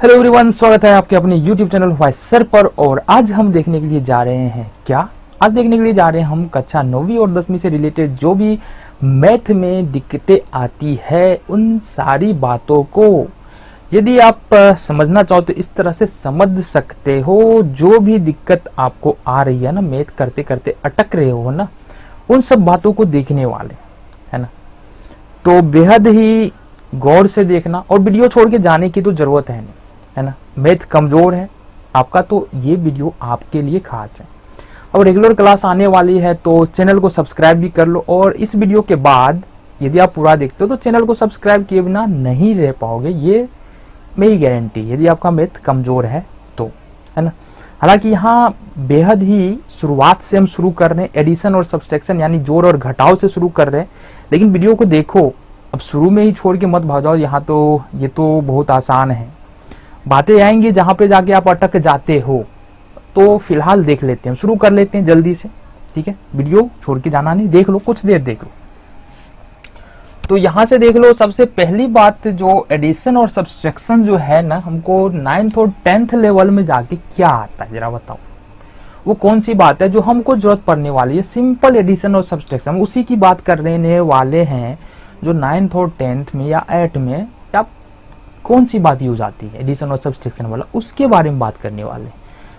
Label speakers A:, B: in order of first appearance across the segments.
A: Hello everyone, स्वागत है आपके अपने YouTube चैनल वॉइस सर पर। और आज हम देखने के लिए जा रहे हैं आज देखने के लिए जा रहे हैं हम कक्षा 9वीं और 10वीं से रिलेटेड जो भी मैथ में दिक्कतें आती है उन सारी बातों को यदि आप समझना चाहो तो इस तरह से समझ सकते हो। जो भी दिक्कत आपको आ रही है ना, मैथ करते करते अटक रहे हो ना, उन सब बातों को देखने वाले है ना। तो बेहद ही गौर से देखना और वीडियो छोड़ के जाने की तो जरूरत है नहीं, है ना। मैथ कमजोर है आपका तो ये वीडियो आपके लिए खास है। अब रेगुलर क्लास आने वाली है तो चैनल को सब्सक्राइब भी कर लो। और इस वीडियो के बाद यदि आप पूरा देखते हो तो चैनल को सब्सक्राइब किए बिना नहीं रह पाओगे, ये मेरी गारंटी, यदि आपका मैथ कमजोर है तो, है ना। हालांकि यहाँ बेहद ही शुरुआत से हम शुरू कर रहे हैं, एडिशन और सब्सट्रैक्शन यानी जोड़ और घटाव से शुरू कर रहे हैं। लेकिन वीडियो को देखो, अब शुरू में ही छोड़ के मत भाग जाओ। यहाँ तो ये तो बहुत आसान है, बातें आएंगी जहां पे जाके आप अटक जाते हो। तो फिलहाल देख लेते हैं, शुरू कर लेते हैं जल्दी से, ठीक है। वीडियो छोड़ के जाना नहीं, देख लो, कुछ देर देख लो। तो यहां से देख लो, सबसे पहली बात जो एडिशन और सब्सट्रैक्शन जो है ना, हमको 9th और 10th लेवल में जाके क्या आता है जरा बताओ। वो कौन सी बात है जो हमको जरूरत पड़ने वाली है? सिंपल एडिशन और सब्सट्रैक्शन, उसी की बात करने वाले हैं जो 9th और 10th में या 8th में या कौन सी बात यूज आती है एडिशन और सब्सट्रैक्शन वाला, उसके बारे में बात करने वाले हैं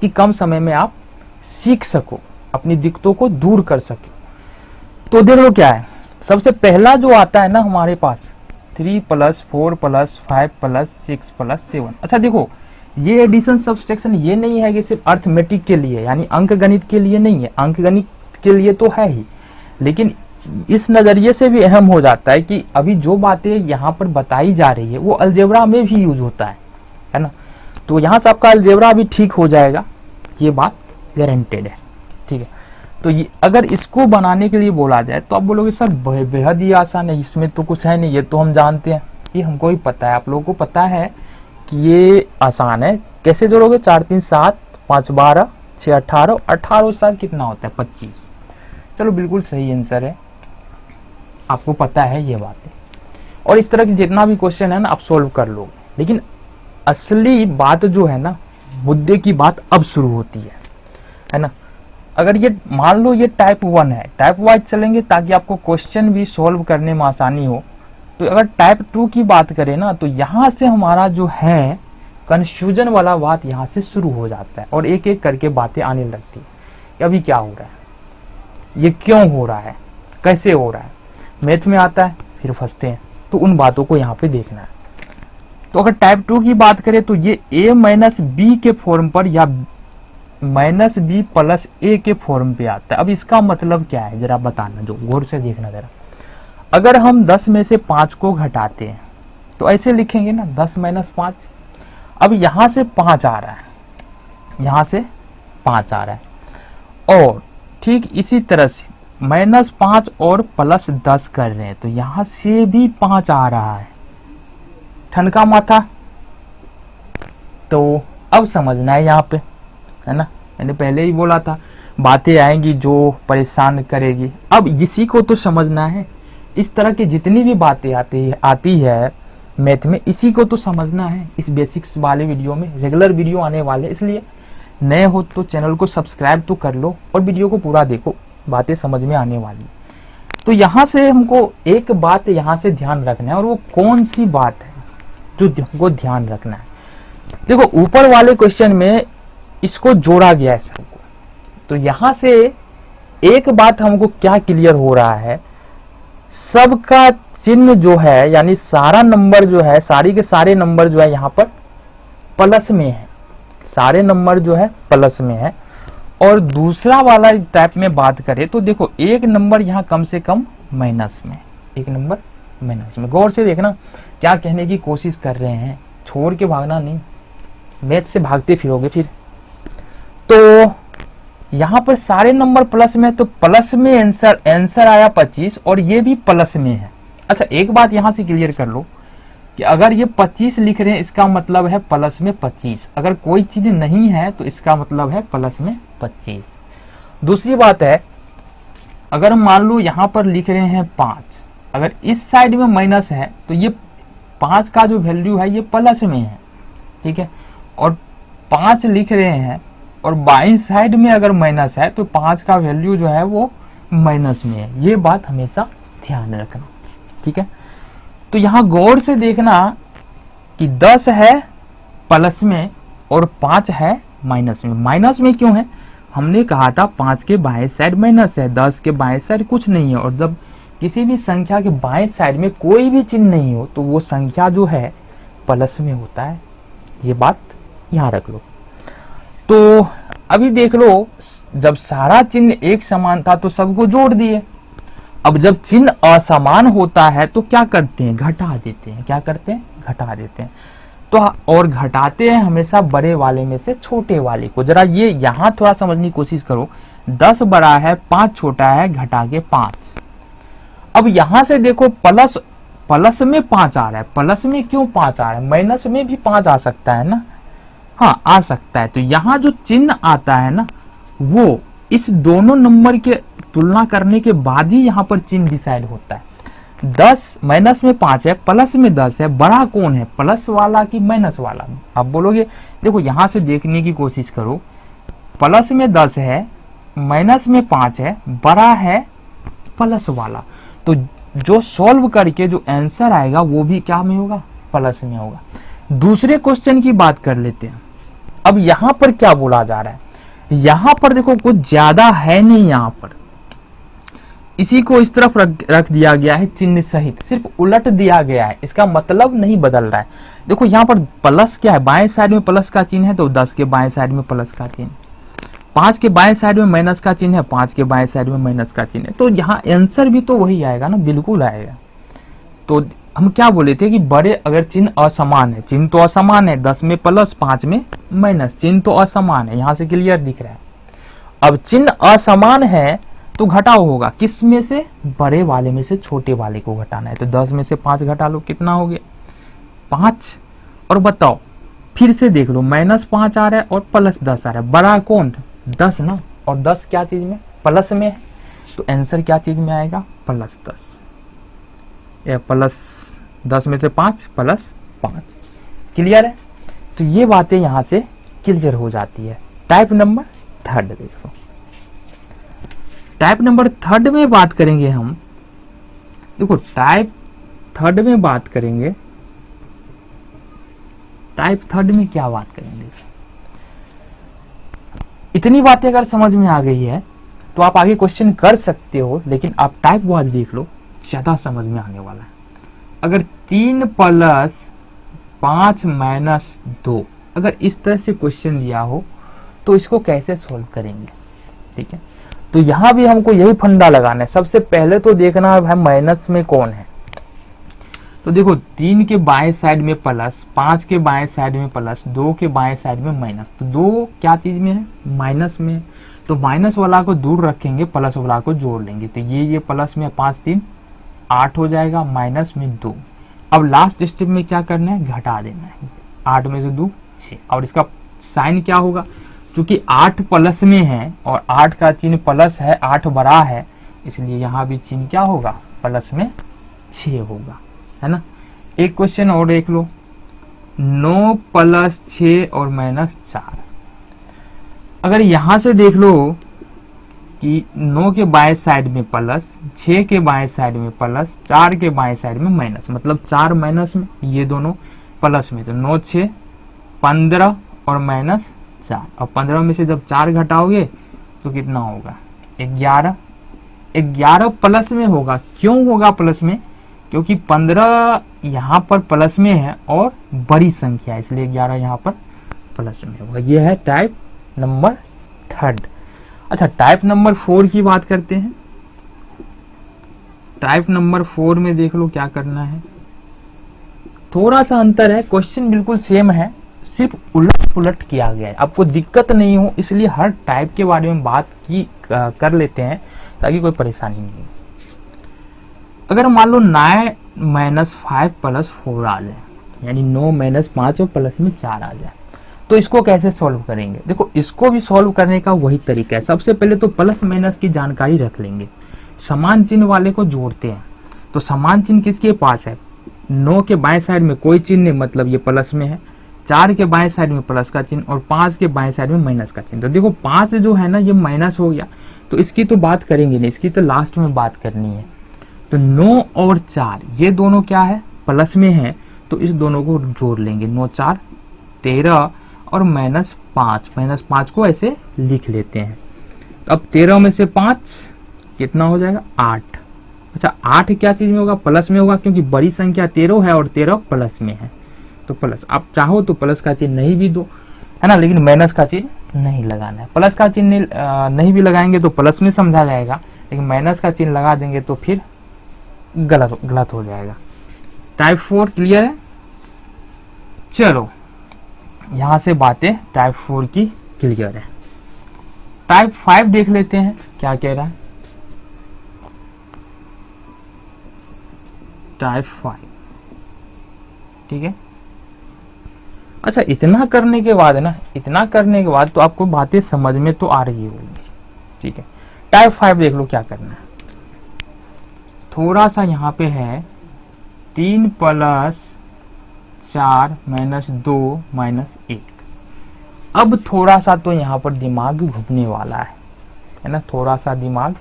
A: कि कम समय में आप सीख सको, अपनी दिक्कतों को दूर कर सको। तो देख लो क्या है, सबसे पहला जो आता है ना हमारे पास 3 + 4 + 5 + 6 + 7। अच्छा देखो, ये एडिशन सब्सट्रैक्शन ये नहीं है कि सिर्फ अर्थमेटिक के लिए यानी अंक गणित के लिए नहीं है, अंक गणित के लिए तो है ही, लेकिन इस नजरिए से भी अहम हो जाता है कि अभी जो बातें यहाँ पर बताई जा रही है वो अलजेब्रा में भी यूज होता है ना। तो यहाँ से आपका अलजेब्रा भी ठीक हो जाएगा, ये बात गारंटेड है, ठीक है। तो ये अगर इसको बनाने के लिए बोला जाए तो आप बोलोगे सर बेहद ही आसान है, इसमें तो कुछ है नहीं, ये तो हम जानते हैं, ये हमको ही पता है, आप लोगों को पता है कि ये आसान है। कैसे जोड़ोगे? 4 3 7 5 12 6 18, 18 7 कितना होता है? 25। चलो बिल्कुल सही आंसर है, आपको पता है ये बातें। और इस तरह की जितना भी क्वेश्चन है ना आप सोल्व कर लो। लेकिन असली बात जो है ना, मुद्दे की बात अब शुरू होती है ना। अगर ये मान लो ये टाइप 1 है, टाइप वाइज चलेंगे ताकि आपको क्वेश्चन भी सोल्व करने में आसानी हो। तो अगर टाइप 2 की बात करें ना, तो यहां से हमारा जो है कंफ्यूजन वाला बात यहां से शुरू हो जाता है और एक एक करके बातें आने लगती है। अभी क्या हो रहा है, ये क्यों हो रहा है, कैसे हो रहा है, मैथ में आता है फिर फंसते हैं। तो उन बातों को यहाँ पे देखना है। तो अगर टाइप 2 की बात करें तो ये a - b के फॉर्म पर या -b + a के फॉर्म पे आता है। अब इसका मतलब क्या है जरा बताना, जो गौर से देखना जरा। अगर हम 10 में से 5 को घटाते हैं तो ऐसे लिखेंगे ना, 10 - 5। अब यहां से 5 आ रहा है, यहां से 5 आ रहा है, और ठीक इसी तरह से -5 और +10 कर रहे हैं तो यहां से भी 5 आ रहा है, ठनका माथा। तो अब समझना है यहाँ पे, है ना। मैंने पहले ही बोला था बातें आएंगी जो परेशान करेगी। अब इसी को तो समझना है, इस तरह की जितनी भी बातें आती है मैथ में, इसी को तो समझना है। इस बेसिक्स वाले वीडियो में रेगुलर वीडियो आने वाले, इसलिए नए हो तो चैनल को सब्सक्राइब तो कर लो और वीडियो को पूरा देखो, बातें समझ में आने वाली। तो यहां से हमको एक बात यहां से ध्यान रखना है, और वो कौन सी बात है जो हमको ध्यान रखना है। देखो ऊपर वाले क्वेश्चन में इसको जोड़ा गया है सबको, तो यहां से एक बात हमको क्या क्लियर हो रहा है, सबका चिन्ह जो है यानी सारा नंबर जो है, सारी के सारे नंबर जो है यहाँ पर प्लस में है, सारे नंबर जो है प्लस में है। और दूसरा वाला टाइप में बात करें तो देखो एक नंबर यहाँ कम से कम माइनस में, एक नंबर माइनस में। गौर से देखना क्या कहने की कोशिश कर रहे हैं, छोड़ के भागना नहीं, मैथ से भागते फिरोगे फिर। तो यहाँ पर सारे नंबर प्लस में, तो प्लस में आंसर आया 25 और ये भी प्लस में है। अच्छा एक बात यहाँ से क्लियर कर लो कि अगर ये 25 लिख रहे हैं इसका मतलब है प्लस में 25, अगर कोई चीज नहीं है तो इसका मतलब है प्लस में 25। दूसरी बात है, अगर मान लो यहाँ पर लिख रहे हैं 5, अगर इस साइड में माइनस है तो ये 5 का जो वैल्यू है ये प्लस में है, ठीक है, और 5 लिख रहे हैं और बाईं साइड में अगर माइनस है तो 5 का वैल्यू जो है वो माइनस में है, ये बात हमेशा ध्यान रखना। ठीक है, तो यहां गौर से देखना कि 10 है प्लस में और 5 है माइनस में। माइनस में क्यों है? हमने कहा था 5 के बाएं साइड माइनस है, 10 के बाएं साइड कुछ नहीं है, और जब किसी भी संख्या के बाएं साइड में कोई भी चिन्ह नहीं हो तो वो संख्या जो है प्लस में होता है, ये बात यहां रख लो। तो अभी देख लो, जब सारा चिन्ह एक समान था तो सबको जोड़ दिए। अब जब चिन्ह असमान होता है तो क्या करते हैं? घटा देते हैं। क्या करते हैं? घटा देते हैं। तो और घटाते हैं हमेशा बड़े वाले में से छोटे वाले को। जरा ये यहां थोड़ा समझने की कोशिश करो, 10 बड़ा है 5 छोटा है, घटा के 5। अब यहां से देखो प्लस में 5 आ रहा है। प्लस में क्यों 5 आ रहा है? माइनस में भी 5 आ सकता है ना, हाँ आ सकता है। तो यहां जो चिन्ह आता है ना, वो इस दोनों नंबर के तुलना करने के बाद ही यहां पर चिन्ह डिसाइड होता है। 10 माइनस में 5 है, प्लस में 10 है, बड़ा कौन है, प्लस वाला कि माइनस वाला? आप बोलोगे देखो यहां से देखने की कोशिश करो, प्लस में 10 है, माइनस में 5 है, बड़ा है प्लस वाला। तो जो सॉल्व करके जो आंसर आएगा वो भी क्या में होगा? प्लस में होगा। दूसरे क्वेश्चन की बात कर लेते हैं। अब यहां पर क्या बोला जा रहा है? यहां पर देखो कुछ ज्यादा है नहीं, यहां पर इसी को इस तरफ रख दिया गया है चिन्ह सहित, सिर्फ उलट दिया गया है, इसका मतलब नहीं बदल रहा है। देखो यहाँ पर प्लस क्या है, बाएं साइड में प्लस का चिन्ह है तो 10 के बाएं साइड में प्लस का चिन्ह, 5 के बाएं साइड में माइनस का चिन्ह है, 5 के बाएं साइड में माइनस का चिन्ह है, तो यहाँ आंसर भी तो वही आएगा ना, बिल्कुल आएगा। तो हम क्या बोले थे कि बड़े अगर चिन्ह असमान है, चिन्ह तो असमान है, 10 में प्लस 5 में माइनस, चिन्ह तो असमान है, यहां से क्लियर दिख रहा है। अब चिन्ह असमान है तो घटाव होगा, किस में से? बड़े वाले में से छोटे वाले को घटाना है। तो 10 में से 5 घटा लो, कितना हो गया? 5। और बताओ फिर से देख लो, -5 आ रहा है और +10 आ रहा है, बड़ा कौन? 10 ना, और 10 क्या चीज में? प्लस में है, तो आंसर क्या चीज में आएगा? +10 या +10 में से 5 +5। क्लियर है? तो ये बातें यहां से क्लियर हो जाती है। टाइप नंबर 3 देखो, टाइप नंबर 3 में बात करेंगे हम। देखो टाइप 3 में बात करेंगे, टाइप 3 में क्या बात करेंगे? इतनी बातें अगर समझ में आ गई है तो आप आगे क्वेश्चन कर सकते हो, लेकिन आप टाइप वाइज देख लो, ज्यादा समझ में आने वाला है। अगर 3 + 5 - 2 अगर इस तरह से क्वेश्चन दिया हो तो इसको कैसे सॉल्व करेंगे? ठीक है, तो यहां भी हमको यही फंडा लगाना है। सबसे पहले तो देखना है माइनस में कौन है। तो देखो 3 के बाएं साइड में प्लस, 5 के बाएं साइड में प्लस, 2 के बाएं साइड में माइनस, तो 2 क्या चीज में है? माइनस में। तो माइनस वाला को दूर रखेंगे, प्लस वाला को जोड़ लेंगे, तो ये प्लस में 5 3 8 हो जाएगा, माइनस में 2। अब लास्ट स्टेप में क्या करना है? घटा देना है। 8 में से 2 6, और इसका साइन क्या होगा? क्योंकि 8 प्लस में है और 8 का चिन्ह प्लस है, 8 बड़ा है, इसलिए यहाँ भी चिन्ह क्या होगा? प्लस में 6 होगा, है ना। एक क्वेश्चन और देख लो, 9 + 6 और -4। अगर यहां से देख लो कि 9 के बाएं साइड में प्लस, 6 के बाएं साइड में प्लस, 4 के बाएं साइड में माइनस, मतलब 4 माइनस में, ये दोनों प्लस में, तो 9 6 15 और -4। अब 15 में से जब 4 घटाओगे तो कितना होगा? 11। 11 प्लस में होगा। क्यों होगा प्लस में? क्योंकि 15 यहाँ पर प्लस में है और बड़ी संख्या है, इसलिए 11 यहाँ पर प्लस में होगा। ये है टाइप नंबर 3। अच्छा, टाइप नंबर 4 की बात करते हैं। टाइप नंबर 4 में देख लो क्या करना है। थोड़ा सा अंतर है, क्वेश्चन बिल्कुल सेम है, सिर्फ उलट पुलट किया गया है। आपको दिक्कत नहीं हो इसलिए हर टाइप के बारे में बात की कर लेते हैं ताकि कोई परेशानी नहीं हो। अगर मान लो 9 - 5 + 4 आ जाए, यानी 9 - 5 और प्लस में 4 आ जाए, तो इसको कैसे सॉल्व करेंगे? देखो इसको भी सॉल्व करने का वही तरीका है। सबसे पहले तो प्लस माइनस की जानकारी रख लेंगे, समान चिन्ह वाले को जोड़ते हैं। तो समान चिन्ह किसके पास है? 9 के बाएं साइड में कोई चिन्ह नहीं, मतलब ये प्लस में है। 4 के बाएं साइड में प्लस का चिन्ह और 5 के बाएं साइड में माइनस का चिन्ह। तो देखो 5 जो है ना ये माइनस हो गया, तो इसकी तो बात करेंगे नहीं, इसकी तो लास्ट में बात करनी है। तो 9 और 4 ये दोनों क्या है, प्लस में है, तो इस दोनों को जोड़ लेंगे। 9 4 13 और -5 को ऐसे लिख लेते हैं। अब 13 में से 5 कितना हो जाएगा, 8। अच्छा 8 क्या चीज में होगा, प्लस में होगा, क्योंकि बड़ी संख्या 13 है और 13 प्लस में है, तो प्लस। आप चाहो तो प्लस का चिन्ह नहीं भी दो, है ना, लेकिन माइनस का चिन्ह नहीं लगाना है। प्लस का चिन्ह नहीं भी लगाएंगे तो प्लस में समझा जाएगा, लेकिन माइनस का चिन्ह लगा देंगे तो फिर गलत हो जाएगा। टाइप 4 क्लियर है। चलो यहां से बातें टाइप 4 की क्लियर है। टाइप 5 देख लेते हैं क्या कह रहा है। टाइप 5 ठीक है। अच्छा इतना करने के बाद ना, इतना करने के बाद तो आपको बातें समझ में तो आ रही होंगी, ठीक है। टाइप 5 देख लो क्या करना है। थोड़ा सा यहाँ पे है 3 + 4 - 2 - 1। अब थोड़ा सा तो यहाँ पर दिमाग घूमने वाला है ना, थोड़ा सा दिमाग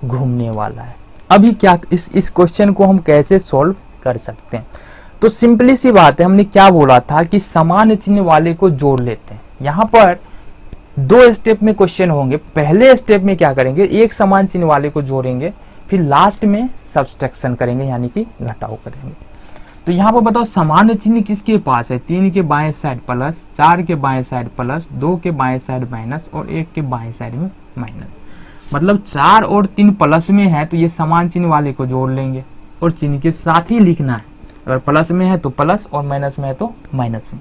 A: घूमने वाला है। अभी क्या इस क्वेश्चन को हम कैसे सॉल्व कर सकते हैं, तो सिंपली सी बात है, हमने क्या बोला था कि समान चिन्ह वाले को जोड़ लेते हैं। यहाँ पर 2 स्टेप में क्वेश्चन होंगे। पहले स्टेप में क्या करेंगे, एक समान चिन्ह वाले को जोड़ेंगे, फिर लास्ट में सब्सट्रैक्शन करेंगे, यानी कि घटाव करेंगे। तो यहाँ पर बताओ समान चिन्ह किसके पास है, 3 के बाएं साइड प्लस, 4 के बाएं साइड प्लस, 2 के बाएं साइड माइनस और 1 के बाएं साइड में माइनस। मतलब 4 और 3 प्लस में है तो ये समान चिन्ह वाले को जोड़ लेंगे और चिन्ह के साथ ही लिखना है। अगर प्लस में है तो प्लस और माइनस में है तो माइनस में।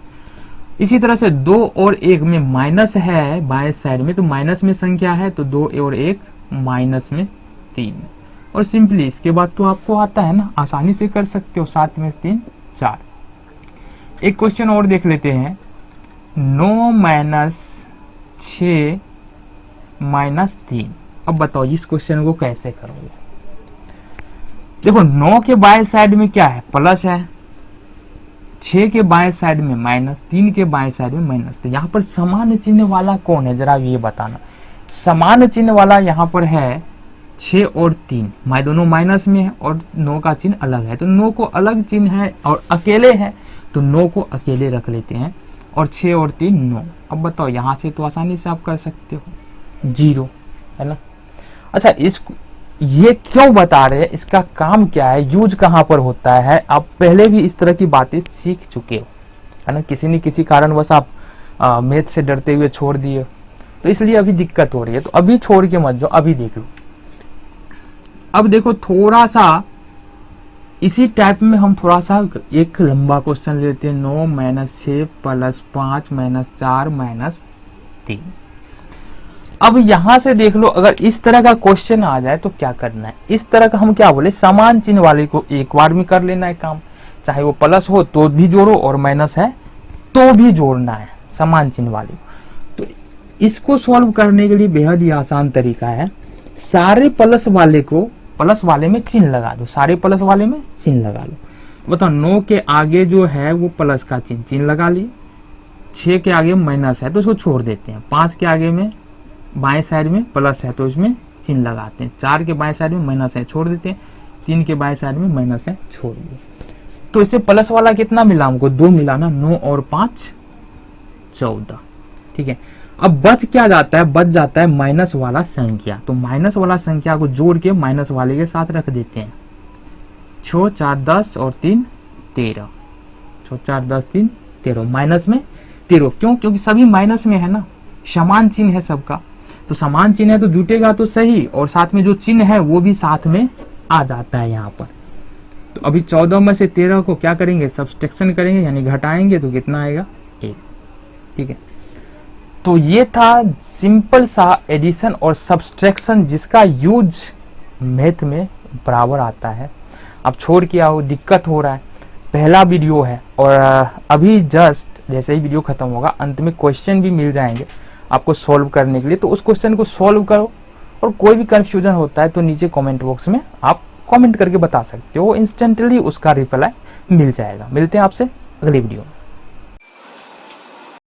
A: इसी तरह से 2 और 1 में माइनस है बाएं साइड में, तो माइनस में संख्या है तो 2 और 1 माइनस में 3। और सिंपली इसके बाद तो आपको आता है ना, आसानी से कर सकते हो। 7 में 3 4। एक क्वेश्चन और देख लेते हैं। 9 - 6 - 3। अब बताओ इस क्वेश्चन को कैसे करोगे। देखो 9 के बाएं साइड में क्या है, प्लस है, 6 के बाएं साइड में माइनस, 3 के बाएं साइड में माइनस। तो यहाँ पर समान चिन्ह वाला कौन है, जरा ये बताना। समान चिन्ह वाला यहाँ पर है 6 और 3, दोनों माइनस में है और 9 का चिन्ह अलग है, तो 9 को अलग चिन्ह है और अकेले है, तो 9 को अकेले रख लेते हैं और 6 और 3 9। अब बताओ यहाँ से तो आसानी से आप कर सकते हो, 0 है ना। अच्छा ये क्यों बता रहे हैं, इसका काम क्या है, यूज कहाँ पर होता है, आप पहले भी इस तरह की बातें सीख चुके हो, है ना। किसी न किसी कारणवश आप मैथ से डरते हुए छोड़ दिए, तो इसलिए अभी दिक्कत हो रही है। तो अभी छोड़ के मत जाओ, अभी देख लो। अब देखो थोड़ा सा इसी टाइप में हम थोड़ा सा एक लंबा क्वेश्चन लेते हैं। 9 - 6 + 5 - 4 - 3। अब यहां से देख लो, अगर इस तरह का क्वेश्चन आ जाए तो क्या करना है। इस तरह का हम क्या बोले, समान चिन्ह वाले को एक बार में कर लेना है काम, चाहे वो प्लस हो तो भी जोड़ो और माइनस है तो भी जोड़ना है समान चिन्ह वाले को। तो इसको सॉल्व करने के लिए बेहद ही आसान तरीका है। सारे प्लस वाले को प्लस वाले में चिन्ह लगा दो, सारे प्लस वाले में चिन्ह लगा लो। बताओ 9 के आगे जो है वो प्लस का चिन्ह लगा लिए, 6 के आगे माइनस है तो उसको छोड़ देते हैं, 5 के आगे में बाएं साइड में प्लस है तो इसमें चिन्ह लगाते हैं, 4 के बाएं साइड में माइनस है छोड़ देते हैं, 3 के बाएं साइड में माइनस है छोड़ दिए। तो इससे प्लस वाला कितना मिला हमको, 2 मिला ना, 9 और 5 14। ठीक है, अब बच क्या जाता है, बच जाता है माइनस वाला संख्या। तो माइनस वाला संख्या को जोड़ के माइनस वाले के साथ रख देते हैं। 6 4 10 और 3 13, 6 4 10 3 13, माइनस में 13। क्यों, क्योंकि सभी माइनस में है ना, समान चिन्ह है सबका, तो समान चिन्ह है तो जुटेगा तो सही, और साथ में जो चिन्ह है वो भी साथ में आ जाता है यहाँ पर। तो अभी 14 में से 13 को क्या करेंगे, सब्सट्रैक्शन करेंगे, यानी घटाएंगे, तो कितना आएगा 1। ठीक है, तो ये था सिंपल सा एडिशन और सब्सट्रैक्शन जिसका यूज मैथ में बराबर आता है। अब छोड़ के आओ, दिक्कत हो रहा है, पहला वीडियो है और अभी जस्ट जैसे ही वीडियो खत्म होगा अंत में क्वेश्चन भी मिल जाएंगे आपको सॉल्व करने के लिए। तो उस क्वेश्चन को सॉल्व करो, और कोई भी कंफ्यूजन होता है तो नीचे कमेंट बॉक्स में आप कमेंट करके बता सकते हो, इंस्टेंटली उसका रिप्लाई मिल जाएगा। मिलते हैं आपसे अगली वीडियो में।